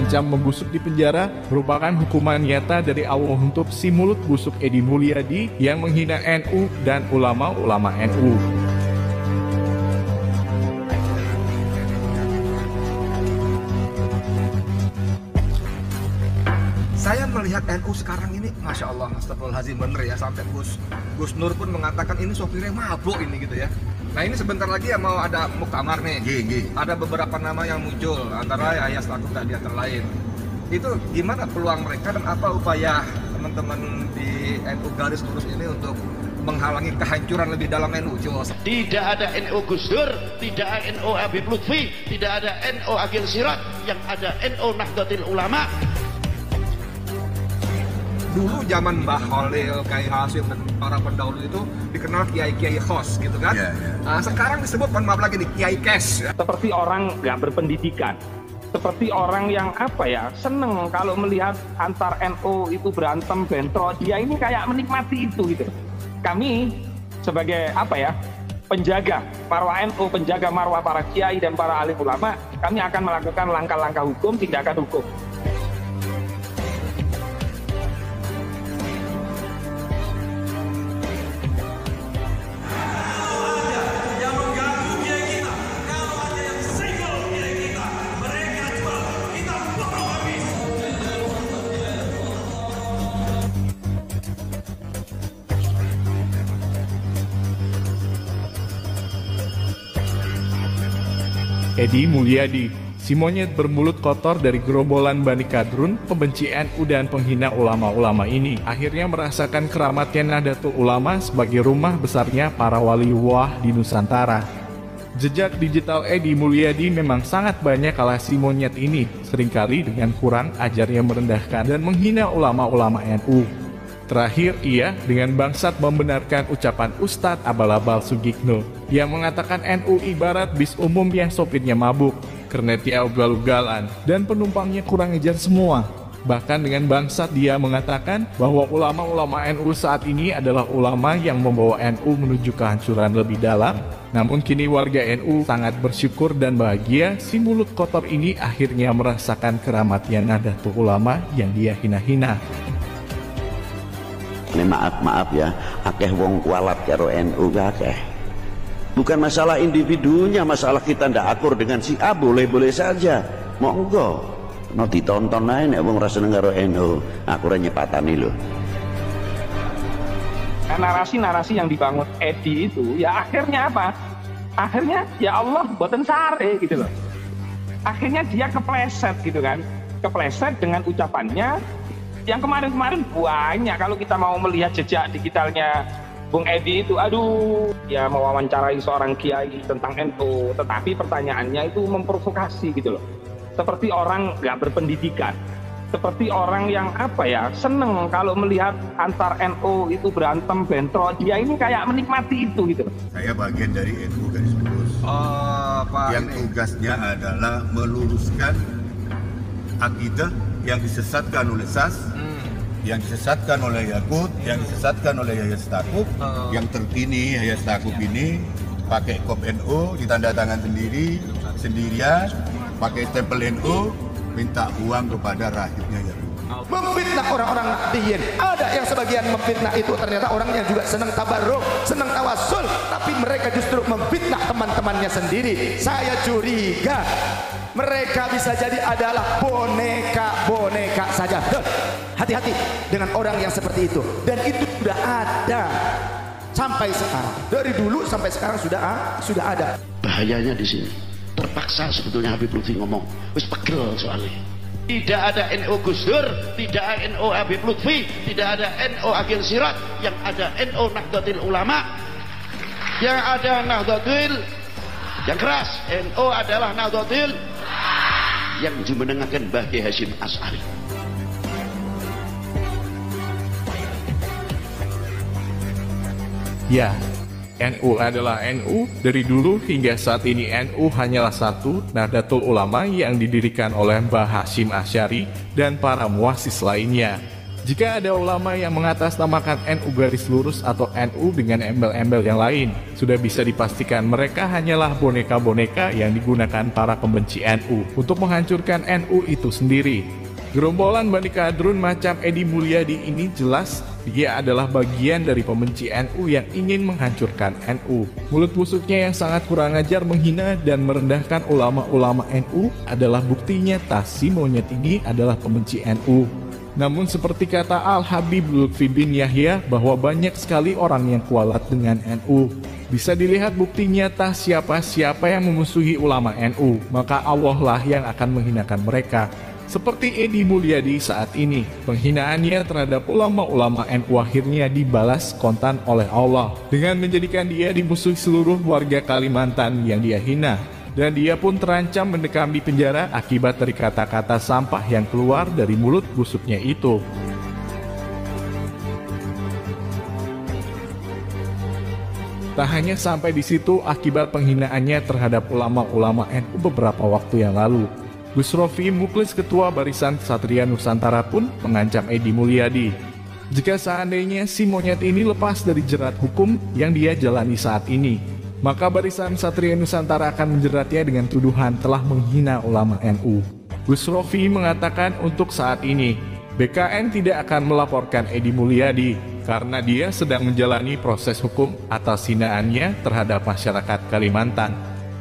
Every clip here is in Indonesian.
terancam membusuk di penjara merupakan hukuman nyata dari Allah untuk si mulut busuk Edi Mulyadi yang menghina NU dan ulama-ulama NU. Saya melihat NU sekarang ini, Masya Allah, astagfirullahaladzim, bener ya, sampai Gus Nur pun mengatakan ini sopirnya mabuk ini gitu ya. Nah ini sebentar lagi ya mau ada muktamar nih, ada beberapa nama yang muncul, antara Yahya Stakuf dan di antara lain. Itu gimana peluang mereka dan apa upaya teman-teman di NU garis lurus ini untuk menghalangi kehancuran lebih dalam NU? Tidak ada NU Gus Dur, tidak ada NU Habib Lutfi, tidak ada NU Agil Sirat, yang ada NU Nahdlatul Ulama. Dulu zaman Mbah Khalil, Kiai Hasyim dan para pendahulu itu dikenal kiai-kiai khos gitu kan. Nah, sekarang disebut, maaf lagi nih, kiai cash. Seperti orang nggak berpendidikan, seperti orang yang seneng kalau melihat antar NU itu berantem bentrok. Dia ini kayak menikmati itu gitu. Kami sebagai penjaga marwah NU, penjaga marwah para kiai dan para alim ulama, kami akan melakukan langkah-langkah hukum, tindakan hukum. Edi Mulyadi, si monyet bermulut kotor dari gerombolan Bani Kadrun, pembenci NU dan penghina ulama-ulama ini, akhirnya merasakan keramatnya Nahdlatul Ulama sebagai rumah besarnya para waliullah di Nusantara. Jejak digital Edi Mulyadi memang sangat banyak kala si monyet ini, seringkali dengan kurang ajarnya merendahkan dan menghina ulama-ulama NU. Terakhir, ia dengan bangsat membenarkan ucapan Ustadz Abal-Abal Sugikno yang mengatakan NU ibarat bis umum yang sopirnya mabuk, kernetnya ugal-ugalan, dan penumpangnya kurang ajar semua. Bahkan dengan bangsat dia mengatakan bahwa ulama-ulama NU saat ini adalah ulama yang membawa NU menuju kehancuran lebih dalam. Namun kini warga NU sangat bersyukur dan bahagia si mulut kotor ini akhirnya merasakan keramatnya Nahdlatul Ulama yang dia hina-hina. Ini maaf ya, akeh wong kualat karo NU akeh. Bukan masalah individunya, masalah kita ndak akur dengan si A, boleh-boleh saja. Monggo, no ditonton ae nek wong ra seneng karo NU, aku ora nyepatani lho. Narasi-narasi yang dibangun Edi itu ya akhirnya apa? Akhirnya ya Allah boten sare gitu loh. Akhirnya dia kepleset gitu kan. Kepleset dengan ucapannya yang kemarin-kemarin banyak. Kalau kita mau melihat jejak digitalnya Bung Edi itu, ya mewawancarai seorang kiai tentang NU, tetapi pertanyaannya itu memprovokasi gitu loh. Seperti orang nggak berpendidikan, seperti orang yang seneng kalau melihat antar NU itu berantem bentrok. Dia ini kayak menikmati itu gitu loh. Saya bagian dari NU garis lurus. Yang tugasnya adalah meluruskan akidah yang disesatkan oleh SAS, yang disesatkan oleh Yakut, yang disesatkan oleh Yahya Stakuf. Yang terkini Yahya Stakuf ini pakai kop NU, ditanda tangan sendirian, pakai stempel NU, minta uang kepada rahibnya Yakut. Memfitnah orang-orang Nahdliyin. Ada yang sebagian memfitnah itu ternyata orang yang juga senang tabarruk, senang tawasul, tapi mereka justru memfitnah teman-temannya sendiri. Saya curiga mereka bisa jadi adalah boneka saja. Hati-hati dengan orang yang seperti itu. Dan itu sudah ada sampai sekarang. Dari dulu sampai sekarang sudah ada. Bahayanya di sini. Terpaksa sebetulnya Habib Lutfi ngomong, wis pegel soalnya. Tidak ada NU Gus Dur, tidak ada NU Habib Lutfi, tidak ada NU Agil Sirat, yang ada NU Nahdlatul Ulama, yang ada Nahdlatul yang keras. NU adalah Nahdlatul yang dimenangkan Mbah Kiai Hasyim Asy'ari. Ya, NU adalah NU. Dari dulu hingga saat ini NU hanyalah satu, Nahdlatul Ulama yang didirikan oleh Mbah Hasyim Asy'ari dan para muassis lainnya. Jika ada ulama yang mengatasnamakan NU garis lurus atau NU dengan embel-embel yang lain, sudah bisa dipastikan mereka hanyalah boneka-boneka yang digunakan para pembenci NU untuk menghancurkan NU itu sendiri. Gerombolan Bani Kadrun macam Edi Mulyadi ini jelas dia adalah bagian dari pembenci NU yang ingin menghancurkan NU. Mulut busuknya yang sangat kurang ajar menghina dan merendahkan ulama-ulama NU adalah buktinya tas si monyet ini adalah pembenci NU. Namun seperti kata Al-Habib Lutfi bin Yahya bahwa banyak sekali orang yang kualat dengan NU. Bisa dilihat bukti nyata siapa-siapa yang memusuhi ulama NU, maka Allah lah yang akan menghinakan mereka. Seperti Edi Mulyadi saat ini, penghinaannya terhadap ulama-ulama NU akhirnya dibalas kontan oleh Allah dengan menjadikan dia dimusuhi seluruh warga Kalimantan yang dia hina. Dan dia pun terancam mendekam di penjara akibat dari kata-kata sampah yang keluar dari mulut busuknya itu. Tak hanya sampai di situ akibat penghinaannya terhadap ulama-ulama NU beberapa waktu yang lalu, Gus Rofi Muklis Ketua Barisan Ksatria Nusantara pun mengancam Edi Mulyadi. Jika seandainya si monyet ini lepas dari jerat hukum yang dia jalani saat ini, maka Barisan Ksatria Nusantara akan menjeratnya dengan tuduhan telah menghina ulama NU. Gus Rofi mengatakan untuk saat ini, BKN tidak akan melaporkan Edi Mulyadi karena dia sedang menjalani proses hukum atas hinaannya terhadap masyarakat Kalimantan.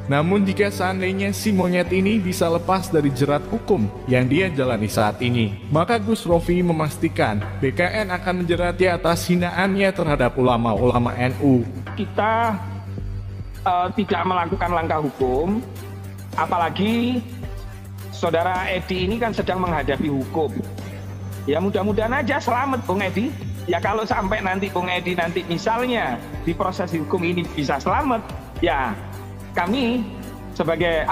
Namun jika seandainya si monyet ini bisa lepas dari jerat hukum yang dia jalani saat ini, maka Gus Rofi memastikan BKN akan menjeratnya atas hinaannya terhadap ulama-ulama NU. Kita tidak melakukan langkah hukum, apalagi saudara Edi ini kan sedang menghadapi hukum. Ya mudah-mudahan aja selamat Bung Edi. Ya kalau sampai nanti Bung Edi nanti misalnya di proses hukum ini bisa selamat, ya kami sebagai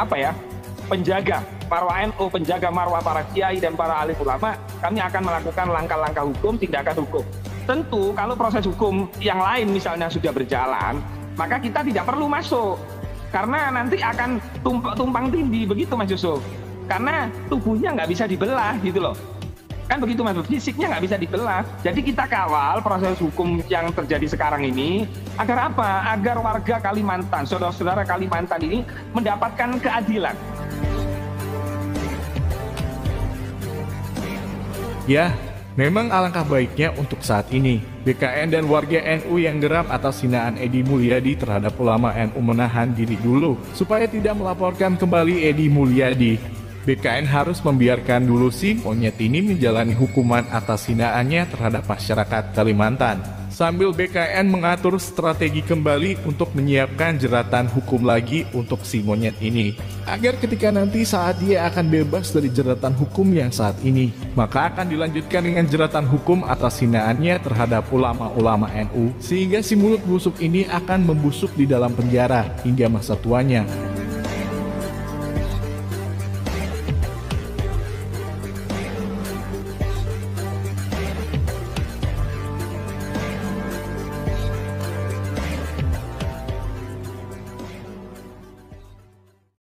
penjaga marwah NU, penjaga marwah para kiai dan para alim ulama, kami akan melakukan langkah-langkah hukum, tindakan hukum. Tentu kalau proses hukum yang lain misalnya sudah berjalan, maka kita tidak perlu masuk, karena nanti akan tumpang tindih, begitu Mas Yusuf. Karena tubuhnya nggak bisa dibelah gitu loh, kan begitu Mas, fisiknya nggak bisa dibelah. Jadi kita kawal proses hukum yang terjadi sekarang ini, agar apa? Agar warga Kalimantan, saudara-saudara Kalimantan ini mendapatkan keadilan. Ya, memang alangkah baiknya untuk saat ini, BKN dan warga NU yang geram atas hinaan Edi Mulyadi terhadap ulama NU menahan diri dulu, supaya tidak melaporkan kembali Edi Mulyadi. BKN harus membiarkan dulu si monyet ini menjalani hukuman atas hinaannya terhadap masyarakat Kalimantan, sambil BKN mengatur strategi kembali untuk menyiapkan jeratan hukum lagi untuk si monyet ini, agar ketika nanti saat dia akan bebas dari jeratan hukum yang saat ini, maka akan dilanjutkan dengan jeratan hukum atas hinaannya terhadap ulama-ulama NU, sehingga si mulut busuk ini akan membusuk di dalam penjara hingga masa tuanya.